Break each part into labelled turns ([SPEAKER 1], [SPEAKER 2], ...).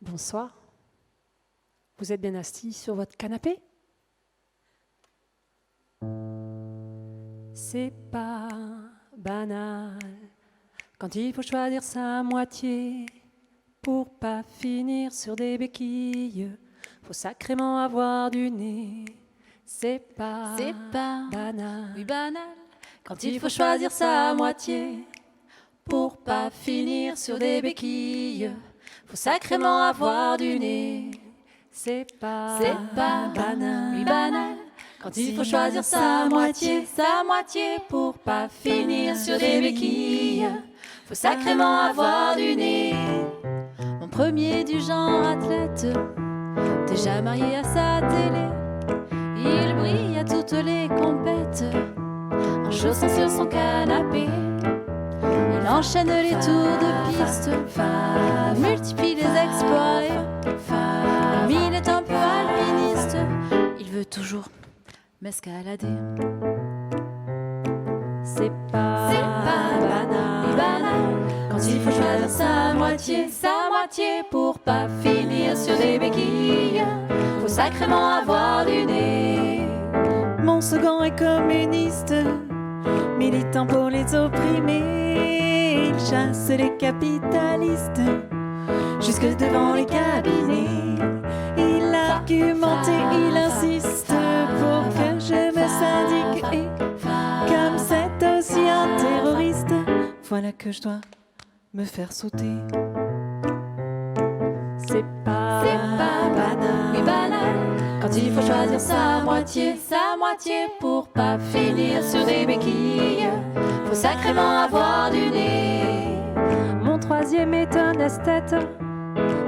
[SPEAKER 1] Bonsoir. Vous êtes bien assis sur votre canapé? C'est pas banal quand il faut choisir sa moitié pour pas finir sur des béquilles. Faut sacrément avoir du nez. C'est pas banal.
[SPEAKER 2] Oui, banal.
[SPEAKER 1] Quand il faut choisir sa moitié pour pas finir sur des béquilles. Faut sacrément avoir du nez. C'est pas banal.
[SPEAKER 2] Oui, banal.
[SPEAKER 1] Quand il faut choisir sa moitié pour pas finir sur des béquilles. Faut sacrément avoir du nez.
[SPEAKER 2] Mon premier du genre athlète, déjà marié à sa télé. Il brille à toutes les compètes, en chaussant sur son canapé. Il enchaîne les tours de piste, multiplie les exploits. Comme il est un peu alpiniste, il veut toujours m'escalader.
[SPEAKER 1] C'est pas banal.
[SPEAKER 2] Oui, banal.
[SPEAKER 1] Quand il faut choisir sa moitié pour pas finir sur des béquilles. Faut sacrément avoir du nez.
[SPEAKER 3] Mon second est communiste, militant pour les opprimés. Il chasse les capitalistes jusque devant les cabinets. Il argumente et il insiste pour que je me syndique. Et comme c'est aussi un terroriste, voilà que je dois me faire sauter.
[SPEAKER 1] C'est pas
[SPEAKER 2] banal. Oui, banal.
[SPEAKER 1] Quand il faut choisir sa moitié pour pas finir sur des béquilles. Faut sacrément avoir du nez. Mon troisième est un esthète,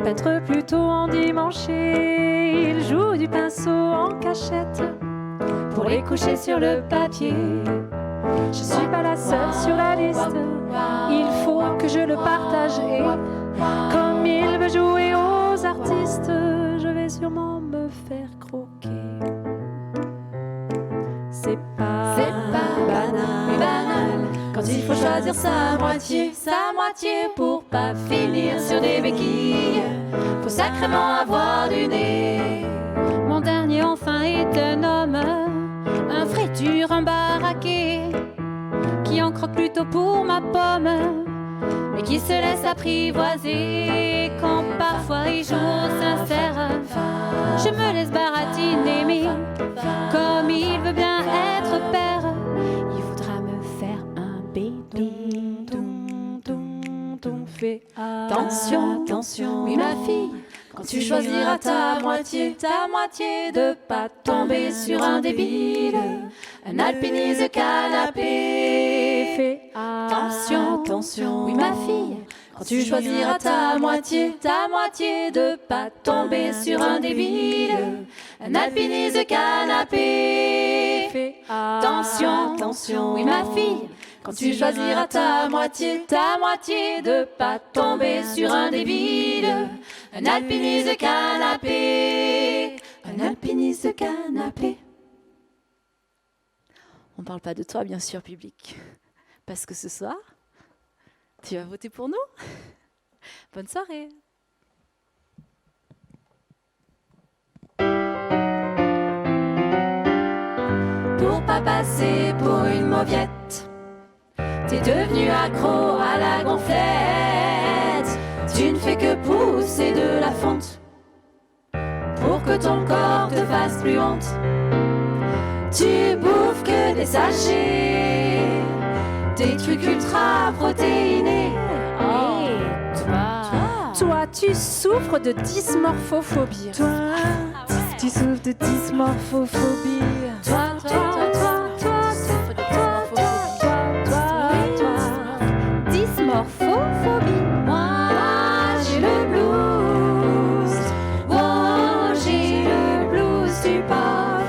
[SPEAKER 1] peintre plutôt endimanché. Il joue du pinceau en cachette pour les coucher sur le papier. Je suis pas la seule sur la liste, il faut que je le partage. Et comme il veut jouer aux artistes, je vais sûrement me faire croquer. C'est pas banal.
[SPEAKER 2] Oui, banal.
[SPEAKER 1] Quand il faut choisir sa moitié pour pas finir sur des béquilles. Faut sacrément avoir du nez.
[SPEAKER 2] Mon dernier enfin est un homme, un vrai dur, un baraqué, qui en croque plutôt pour ma pomme, mais qui se laisse apprivoiser quand parfois il joue au sincère. Je me laisse baratiner, mais comme il veut bien être père, il voudra me faire un bébé.
[SPEAKER 1] Fais
[SPEAKER 2] Attention,
[SPEAKER 1] oui ma fille, quand tu choisiras ta moitié de pas tomber sur un débile, un alpiniste canapé. Fais
[SPEAKER 2] attention,
[SPEAKER 1] oui ma fille, quand tu choisiras ta moitié de pas tomber sur un débile, un alpiniste canapé. Fais
[SPEAKER 2] attention,
[SPEAKER 1] oui ma fille, quand tu choisiras ta moitié de pas tomber sur un débile, un alpiniste canapé, un alpiniste canapé.
[SPEAKER 2] On parle pas de toi, bien sûr, public, parce que ce soir, tu vas voter pour nous. Bonne soirée.
[SPEAKER 1] Pour pas passer pour une mauviette, t'es devenu accro à la gonflette. Tu ne fais que pousser de la fonte pour que ton corps te fasse plus honte. Tu bouffes que des sachets, des trucs ultra protéinés.
[SPEAKER 2] Toi,
[SPEAKER 1] tu souffres de dysmorphophobie.
[SPEAKER 3] Toi, tu souffres de dysmorphophobie.
[SPEAKER 1] Toi,
[SPEAKER 2] dysmorphophobie.
[SPEAKER 1] moi j'ai le blues. Oh, j'ai le blues du pop.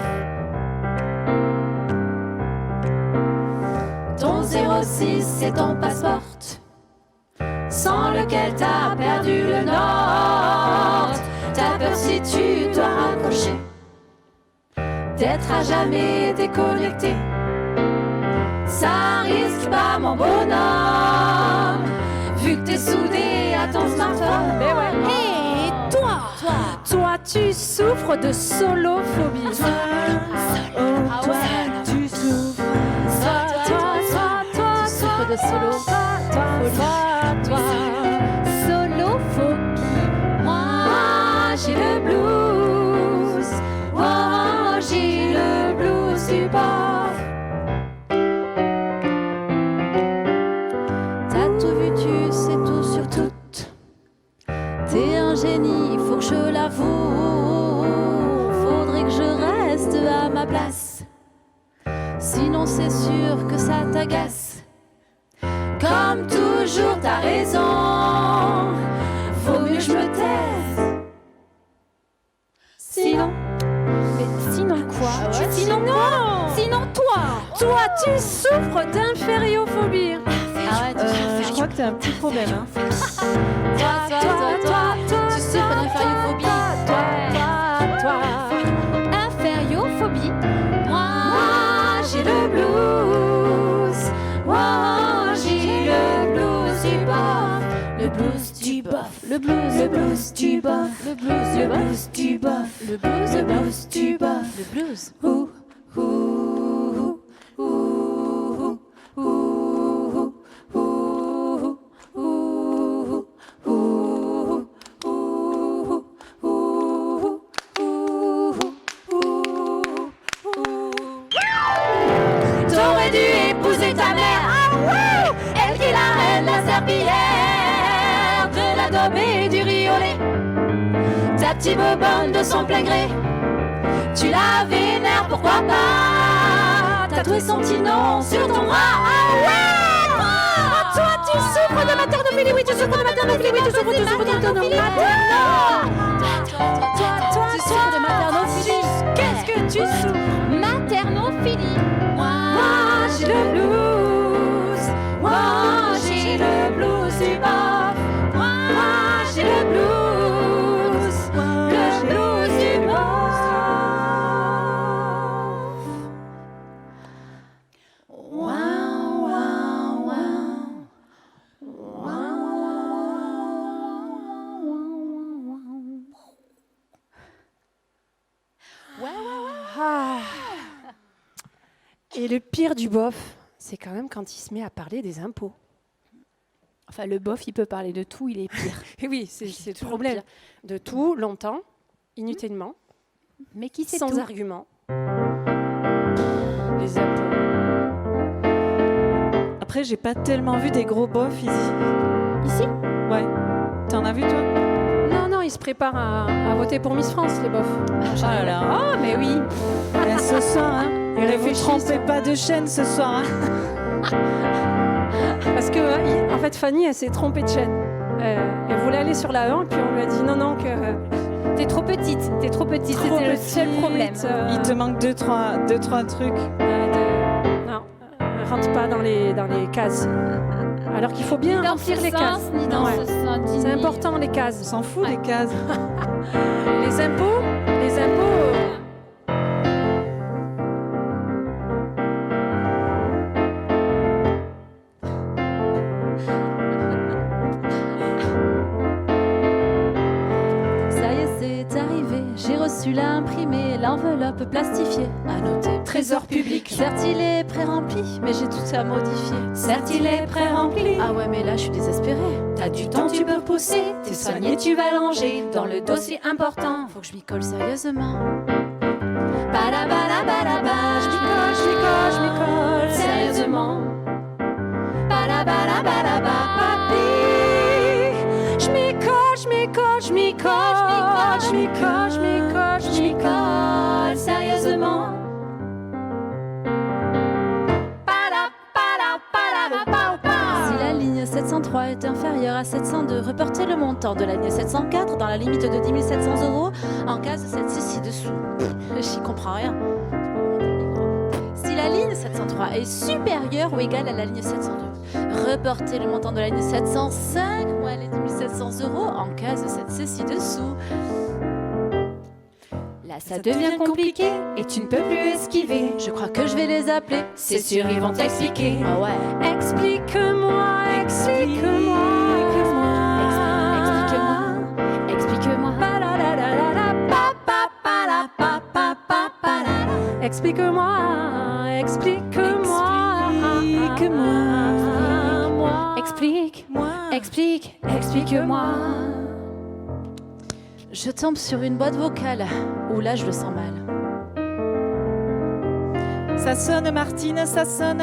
[SPEAKER 1] Ton 06 c'est ton passeport, sans lequel t'as perdu le nord. T'as peur si tu dois raccrocher, d'être à jamais déconnecté. Ça risque pas mon bonhomme, vu que t'es soudé à ton smartphone.
[SPEAKER 2] Et toi,
[SPEAKER 1] tu souffres de solophobie.
[SPEAKER 3] Toi, oh, toi, tu souffres.
[SPEAKER 1] Toi,
[SPEAKER 2] Tu souffres de solo.
[SPEAKER 1] toi, solophobie. Moi, j'ai le blues. Moi, j'ai le blues du bord.
[SPEAKER 2] T'as tout vu, tu sais tout sur tout. T'es un génie, faut que je l'avoue. Faudrait que je reste à ma place. Sinon c'est sûr que ça t'agace.
[SPEAKER 1] Comme toujours, t'as raison. Vaut mieux que je me taise. Sinon. Mais sinon quoi? Sinon quoi? Sinon toi. Toi, tu souffres d'infériophobie.
[SPEAKER 3] Je crois que t'as un petit problème. Hein.
[SPEAKER 2] Toi, tu souffres d'infériophobie.
[SPEAKER 1] Toi.
[SPEAKER 2] Infériophobie.
[SPEAKER 1] Moi, j'ai le blues. Moi, j'ai le blues du bof. Le blues du bof.
[SPEAKER 2] Le blues,
[SPEAKER 1] Le blues du bof.
[SPEAKER 2] le blues,
[SPEAKER 1] Le blues du bof.
[SPEAKER 2] le blues,
[SPEAKER 1] Le blues du bof.
[SPEAKER 2] le blues.
[SPEAKER 1] Ouh, ouh, ouh, ouh, ouh, ouh, ouh, T'aurais dû épouser ta mère, ah ouais, elle qui est la reine, la serpillière de l'adobe et du riolet. Ta petite bobonne de son plein gré, tu la vénères, pourquoi pas tatouer son petit nom sur ton bras, ah ouais. Toi, tu souffres de maternophilie, oui, tu souffres de maternophilie, oui, tu souffres de maternophilie. Toi,
[SPEAKER 2] Tu souffres de maternophilie.
[SPEAKER 1] qu'est-ce que tu souffres?
[SPEAKER 2] Maternophilie.
[SPEAKER 1] Moi, j'ai le blues. Moi, j'ai le blues du bof. Moi, j'ai le blues. Le blues du bof. Wow, wow, wow.
[SPEAKER 4] Et le pire du bof, c'est quand même quand il se met à parler des impôts.
[SPEAKER 1] Enfin, le bof, il peut parler de tout, il est pire.
[SPEAKER 4] Et oui, c'est le
[SPEAKER 2] toujours
[SPEAKER 4] problème.
[SPEAKER 2] pire.
[SPEAKER 4] De tout, longtemps, inutilement,
[SPEAKER 1] Mais qui sait
[SPEAKER 4] sans
[SPEAKER 1] tout?
[SPEAKER 4] argument. Les impôts.
[SPEAKER 3] Après, j'ai pas tellement vu des gros bofs ici.
[SPEAKER 1] Ici?
[SPEAKER 3] Ouais. T'en as vu, toi?
[SPEAKER 4] Non, ils se préparent à voter pour Miss France, les bofs.
[SPEAKER 3] Ah là là.
[SPEAKER 1] Oh, mais oui.
[SPEAKER 3] Et ce soir, hein.
[SPEAKER 4] Ils
[SPEAKER 3] Ne vous
[SPEAKER 4] réfléchissent.
[SPEAKER 3] trompez pas de chaîne ce soir. Hein.
[SPEAKER 4] Parce que, en fait, Fanny, elle s'est trompée de chaîne. Elle voulait aller sur la 1, puis on lui a dit non, que...
[SPEAKER 1] T'es trop petite, c'était le seul problème.
[SPEAKER 3] Il te manque deux, trois trucs.
[SPEAKER 4] Non, rentre pas dans les cases. Alors qu'il faut bien remplir les cases.
[SPEAKER 2] Ni dans
[SPEAKER 4] Ouais.
[SPEAKER 2] ce sens.
[SPEAKER 4] C'est important, les cases.
[SPEAKER 3] On s'en fout des cases.
[SPEAKER 4] Les impôts,
[SPEAKER 2] Ça y est, c'est arrivé. J'ai reçu l'imprimé, l'enveloppe plastifiée. À noter.
[SPEAKER 1] Trésor public.
[SPEAKER 2] Certes, il est pré-rempli, mais j'ai tout à modifier.
[SPEAKER 1] Certes, il est pré-rempli.
[SPEAKER 2] Ah ouais, mais là, je suis désespérée.
[SPEAKER 1] T'as du temps, tu peux pousser. T'es soigné, tu vas langer dans le dossier important.
[SPEAKER 2] Faut que je m'y colle sérieusement.
[SPEAKER 1] Badabadabadaba. Je m'y colle sérieusement. Badabadabadaba. Papi. Je m'y colle sérieusement.
[SPEAKER 2] Si la ligne 703 est inférieure à 702, reportez le montant de la ligne 704 dans la limite de 10 700 € en case 7 ci-dessous. J'y comprends rien. Si la ligne 703 est supérieure ou égale à la ligne 702, reportez le montant de la ligne 705 moins les 10 700 € en case 7C ci-dessous.
[SPEAKER 1] Là, ça devient compliqué et tu ne peux plus esquiver.
[SPEAKER 2] Je crois que je vais les appeler.
[SPEAKER 1] C'est sûr, ils vont t'expliquer.
[SPEAKER 2] Ah ouais.
[SPEAKER 1] Explique-moi.
[SPEAKER 2] Explique-moi.
[SPEAKER 1] Ba-la-la-la-la-la-ba.
[SPEAKER 4] explique-moi, explique-moi.
[SPEAKER 3] Explique-moi.
[SPEAKER 4] Explique-moi.
[SPEAKER 2] Je tombe sur une boîte vocale où là je le sens mal.
[SPEAKER 3] Ça sonne, Martine, ça sonne.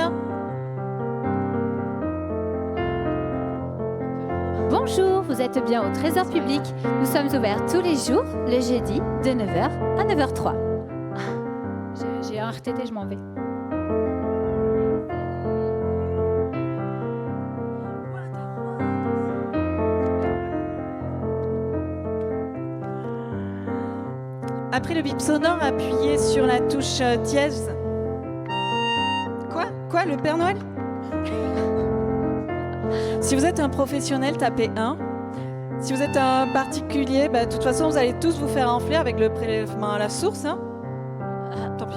[SPEAKER 1] Bonjour, vous êtes bien au Trésor public. Nous sommes ouverts tous les jours, le jeudi, de 9h à 9h03. J'ai un RTT, je m'en vais.
[SPEAKER 3] Après le bip sonore, appuyez sur la touche dièse. Quoi, le Père Noël? Si vous êtes un professionnel, tapez 1. Si vous êtes un particulier, de toute façon, vous allez tous vous faire enfler avec le prélèvement à la source. Hein. Tant pis.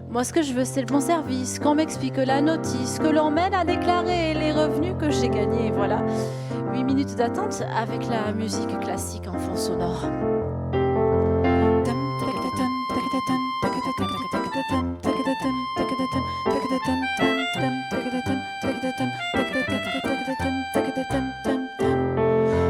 [SPEAKER 2] Moi, ce que je veux, c'est le bon service, qu'on m'explique la notice, que l'on m'aide à déclarer les revenus que j'ai gagnés. Voilà. 8 minutes d'attente avec la musique classique en fond sonore.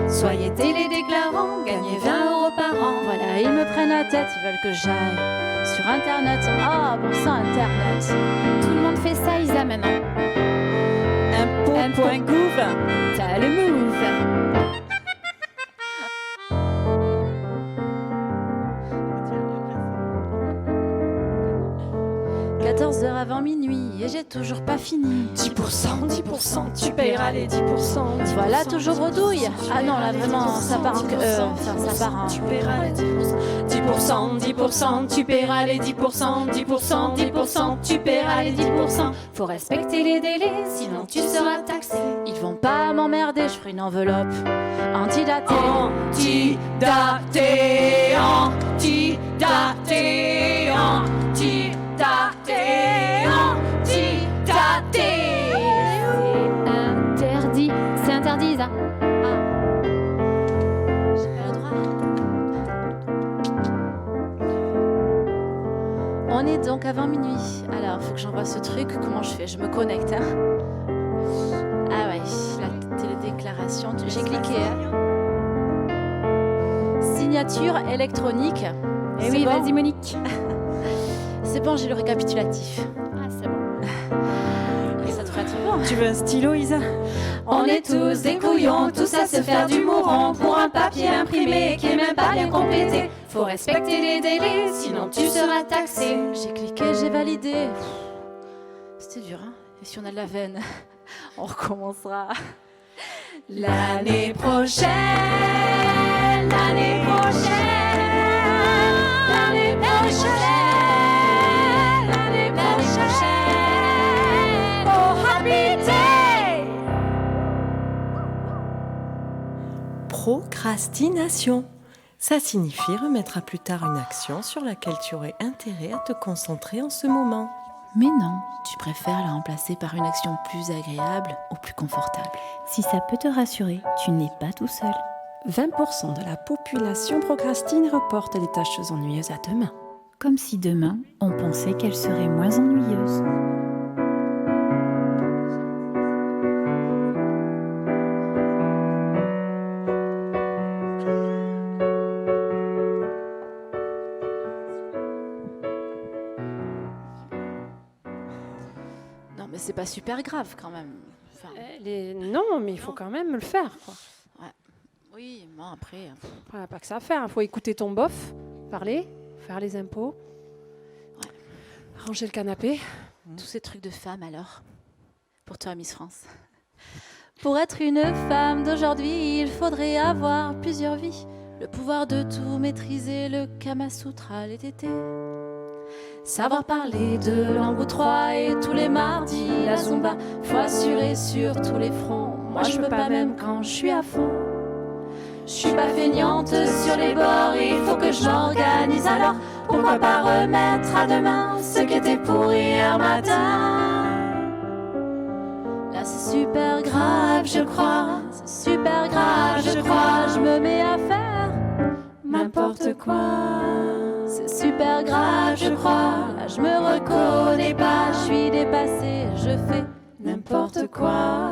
[SPEAKER 2] Soyez télédéclarants, gagnez 20 € par an. Voilà, ils me prennent la tête, ils veulent que j'aille sur Internet. Ah, bon sang, Internet.
[SPEAKER 1] Tout le monde fait ça, Isa, maintenant.
[SPEAKER 3] Impôt.gouv.
[SPEAKER 1] T'as le move.
[SPEAKER 2] 14h avant minuit et j'ai toujours pas fini.
[SPEAKER 4] 10%, tu payeras les 10%.
[SPEAKER 2] Voilà, toujours redouille. Ah non, là vraiment, ça part ça part. Hein.
[SPEAKER 4] Tu paieras les 10%, tu paieras les 10%, 10%, tu paieras les 10%.
[SPEAKER 1] Faut respecter les délais, sinon tu seras taxé.
[SPEAKER 2] Ils vont pas m'emmerder, je ferai une enveloppe antidatée.
[SPEAKER 1] C'est interdit, ça.
[SPEAKER 2] J'ai pas le droit. On est donc avant minuit. Alors, faut que j'envoie ce truc. Comment je fais? Je me connecte. Hein. Ah ouais, la télédéclaration. J'ai cliqué. Hein. Signature électronique.
[SPEAKER 1] Eh oui,
[SPEAKER 2] bon.
[SPEAKER 1] vas-y, Monique.
[SPEAKER 2] C'est bon, j'ai le récapitulatif.
[SPEAKER 1] Ah, c'est bon.
[SPEAKER 2] Et ça devrait être bon.
[SPEAKER 3] Tu veux un stylo, Isa?
[SPEAKER 1] On est tous des couillons, tous à se faire du mouron pour un papier imprimé qui est même pas bien complété. Faut respecter les délais, sinon tu seras taxé.
[SPEAKER 2] J'ai cliqué, j'ai validé. C'était dur, hein? Et si on a de la veine, on recommencera.
[SPEAKER 1] L'année prochaine, l'année prochaine, l'année prochaine, l'année prochaine, pour habiter.
[SPEAKER 5] Procrastination. Ça signifie remettre à plus tard une action sur laquelle tu aurais intérêt à te concentrer en ce moment.
[SPEAKER 2] Mais non, tu préfères la remplacer par une action plus agréable ou plus confortable.
[SPEAKER 6] Si ça peut te rassurer, tu n'es pas tout seul.
[SPEAKER 7] 20% de la population procrastine et reporte les tâches ennuyeuses à demain.
[SPEAKER 6] Comme si demain, on pensait qu'elles seraient moins ennuyeuses.
[SPEAKER 2] Non, mais c'est pas super grave quand même. Enfin,
[SPEAKER 4] Non, mais il faut quand même le faire, quoi.
[SPEAKER 2] oui, bon, après.
[SPEAKER 4] Pas que ça à faire. Il faut écouter ton bof, parler, faire les impôts, ranger le canapé.
[SPEAKER 2] Tous ces trucs de femme alors. Pour toi, Miss France. Pour être une femme d'aujourd'hui, il faudrait avoir plusieurs vies. Le pouvoir de tout maîtriser, le Kama Sutra, les tétés. Savoir parler deux langues ou trois et tous les mardis la Zumba. Faut assurer sur tous les fronts. Moi je peux pas même quand je suis à fond. Je suis pas feignante sur les bords, il faut que je m'organise alors. Pourquoi pas remettre à demain ce qui était pour hier matin? Là c'est super grave je crois, c'est super grave je crois. Je me mets à faire n'importe quoi. C'est super super grave, je crois. Là, je me reconnais pas, je suis dépassée, je fais
[SPEAKER 3] n'importe quoi.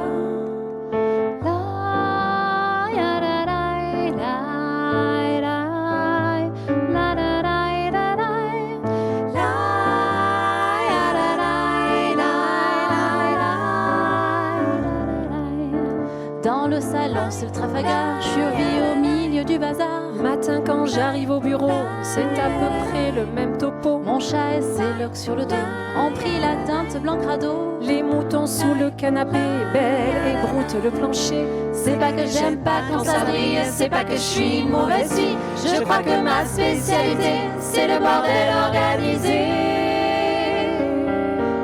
[SPEAKER 2] Dans le salon, c'est le Trafalgar, je survis au milieu du bazar.
[SPEAKER 4] Matin quand j'arrive au bureau, c'est à peu près le même topo.
[SPEAKER 2] Mon chat et ses locks sur le dos ont pris la teinte blanc crado.
[SPEAKER 4] Les moutons sous le canapé, belle et broute le plancher.
[SPEAKER 2] C'est pas que j'aime pas quand ça brille, c'est pas que je suis une mauvaise fille. Je crois que ma spécialité, c'est le bordel organisé.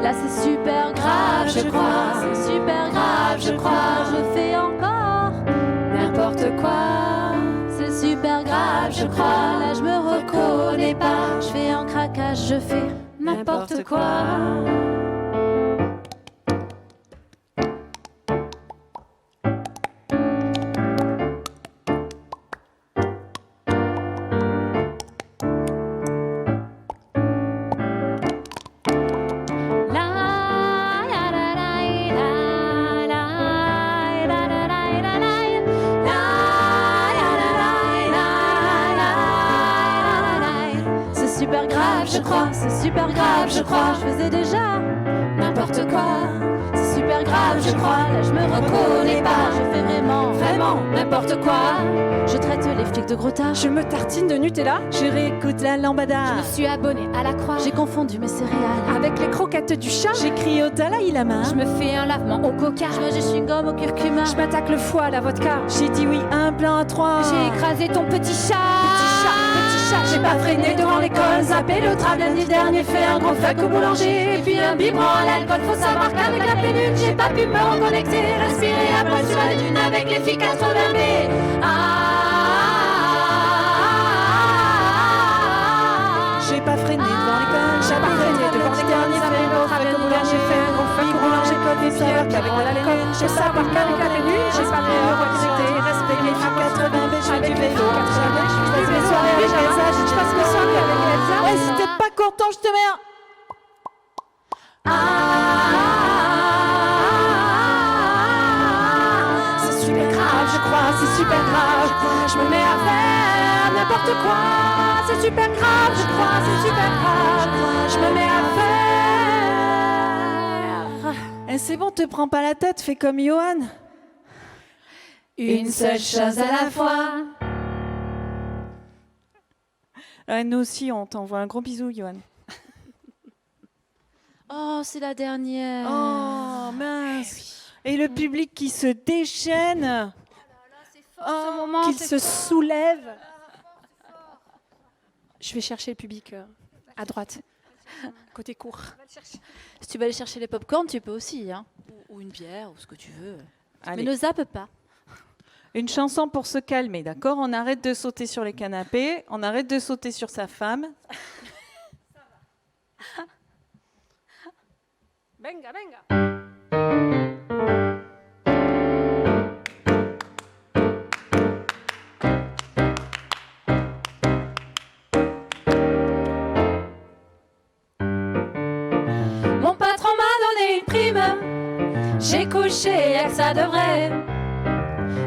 [SPEAKER 2] Là c'est super grave, je crois, c'est super grave, je crois. Je fais encore
[SPEAKER 4] N'importe quoi.
[SPEAKER 2] c'est super grave, je crois. Là je me reconnais pas, je fais un craquage, je fais n'importe quoi. C'est super grave, je crois, c'est super grave, je crois. Je faisais déjà n'importe quoi. C'est super grave, je crois. Là, je me reconnais pas. Je fais vraiment, vraiment n'importe quoi. Je traite les flics de gros tas.
[SPEAKER 4] Je me tartine de Nutella
[SPEAKER 3] Je réécoute la lambada.
[SPEAKER 2] Je me suis abonnée à la croix. J'ai confondu mes céréales.
[SPEAKER 4] avec les croquettes du chat.
[SPEAKER 3] J'écris au Dalai Lama.
[SPEAKER 2] Je me fais un lavement au coca. Je me je suis gomme au curcuma.
[SPEAKER 4] Je m'attaque le foie à la vodka.
[SPEAKER 3] J'ai dit oui, un plan à 3.
[SPEAKER 2] J'ai écrasé ton petit chat.
[SPEAKER 4] Petit chat, j'ai pas freiné devant l'école. Zappé le tram lundi dernier, fait un gros fuck au boulanger.
[SPEAKER 2] Et puis un biberon à l'alcool. Faut savoir qu'avec la pénule, j'ai pas pu me reconnecter. Respirer après sur la dune avec les filles 80B.
[SPEAKER 3] J'ai pas freiné devant l'école.
[SPEAKER 4] J'ai pas freiné devant les derniers fait le tram lundi dernier, j'ai fait un gros fuck au boulanger. Code des pierres, biberon à l'alcool. Je sais pas qu'avec la pénule, j'ai pas pu me reconnecter. Respect les filles
[SPEAKER 3] 80B, je fais
[SPEAKER 4] avec
[SPEAKER 3] du
[SPEAKER 4] les
[SPEAKER 3] vélo.
[SPEAKER 4] Je passe mes soirées avec Elsa. Je passe mes soirées avec Elsa.
[SPEAKER 3] Ouais, si t'es pas content, je te mets un.
[SPEAKER 4] C'est super grave, je crois, c'est super grave. Je me mets à faire n'importe quoi. C'est super grave, je crois, c'est super grave. Je me mets à faire
[SPEAKER 3] Eh, c'est bon, te prends pas la tête, fais comme Johan.
[SPEAKER 2] Une seule chose à la fois.
[SPEAKER 3] Nous aussi, on t'envoie un gros bisou, Johan.
[SPEAKER 2] Oh, c'est la dernière.
[SPEAKER 3] Oh, mince. Et le public qui se déchaîne.
[SPEAKER 2] ce moment,
[SPEAKER 4] qu'il se soulève. Je vais chercher le public à droite, côté court.
[SPEAKER 2] Si tu vas aller chercher les pop-corn, tu peux aussi, hein. Ou une bière, ou ce que tu veux.
[SPEAKER 3] Allez.
[SPEAKER 2] Mais ne zappe pas.
[SPEAKER 3] Une chanson pour se calmer, d'accord? On arrête de sauter sur les canapés, on arrête de sauter sur sa femme.
[SPEAKER 4] Venga, venga.
[SPEAKER 2] Mon patron m'a donné une prime. J'ai couché, y'a que ça de vrai.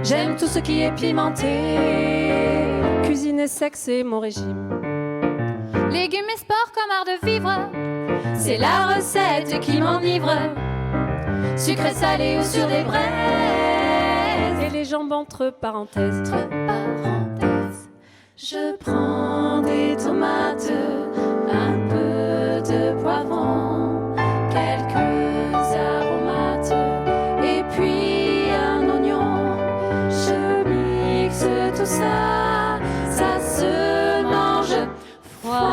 [SPEAKER 2] J'aime tout ce qui est pimenté.
[SPEAKER 4] Cuisine et sexe, c'est mon régime.
[SPEAKER 2] Légumes et sport comme art de vivre. C'est la recette qui m'enivre. Sucré, salé ou sur des braises.
[SPEAKER 4] Et les jambes entre parenthèses.
[SPEAKER 2] Entre parenthèses, je prends des tomates, un peu de poivron, quelques aromates et puis un oignon. Je mixe tout ça, ça se mange froid.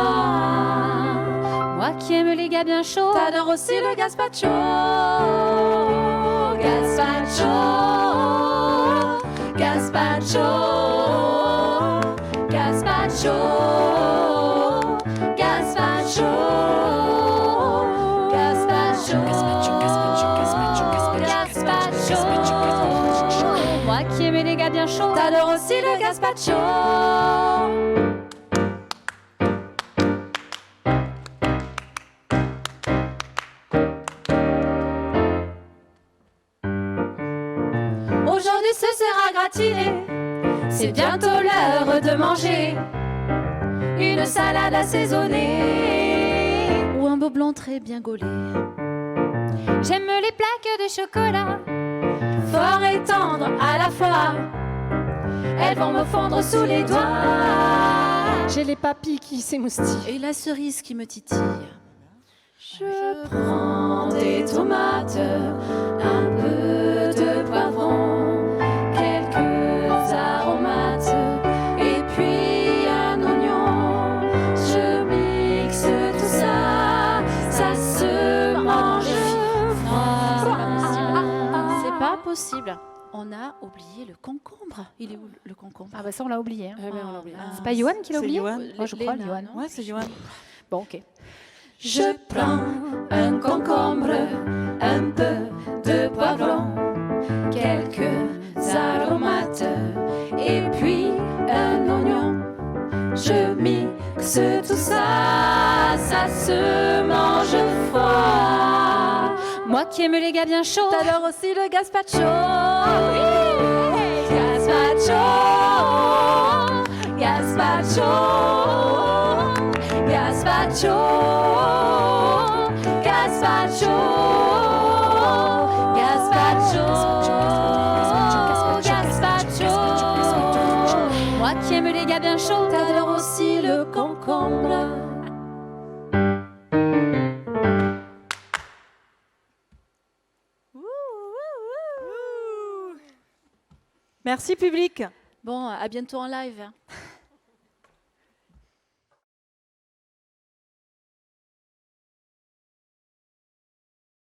[SPEAKER 2] Moi qui aime les gars bien chauds, t'adores aussi le gazpacho. Gazpacho, gazpacho, gazpacho, gazpacho, gazpacho, gazpacho. Moi qui aime les gars bien chauds, t'adores aussi le gazpacho.
[SPEAKER 1] gratiné. C'est bientôt l'heure de manger une salade assaisonnée
[SPEAKER 2] ou un beau blanc très bien gaulé.
[SPEAKER 1] J'aime les plaques de chocolat, fort et tendre à la fois. Elles vont me fondre sous les doigts.
[SPEAKER 4] J'ai les papilles qui s'émoustillent.
[SPEAKER 2] Et la cerise qui me titille.
[SPEAKER 1] Je prends des tomates, un peu de poivron, quelques aromates et puis un oignon. Je mixe tout ça, ça se mange froid.
[SPEAKER 2] C'est pas possible. On a oublié le concombre. Il est où le concombre?
[SPEAKER 6] Ah bah ça on l'a oublié. Hein.
[SPEAKER 4] On l'a oublié.
[SPEAKER 6] C'est pas Yoann qui l'a
[SPEAKER 5] C'est
[SPEAKER 6] oublié?
[SPEAKER 5] Yoann.
[SPEAKER 6] Moi je crois
[SPEAKER 2] Léna,
[SPEAKER 6] Yoann.
[SPEAKER 2] non?
[SPEAKER 5] Ouais, c'est Johan.
[SPEAKER 6] Bon ok.
[SPEAKER 1] Je prends un concombre, un peu de poivron, quelques aromates et puis un oignon. Je mixe tout ça, ça se mange froid.
[SPEAKER 2] Moi qui aime les gars bien chauds.
[SPEAKER 1] T'adores aussi le gazpacho. Gazpacho, gazpacho, gazpacho, gazpacho, gazpacho, gazpacho.
[SPEAKER 2] Moi qui aime les gars bien chauds.
[SPEAKER 1] T'adores aussi le concombre.
[SPEAKER 3] Merci public.
[SPEAKER 2] Bon, à bientôt en live.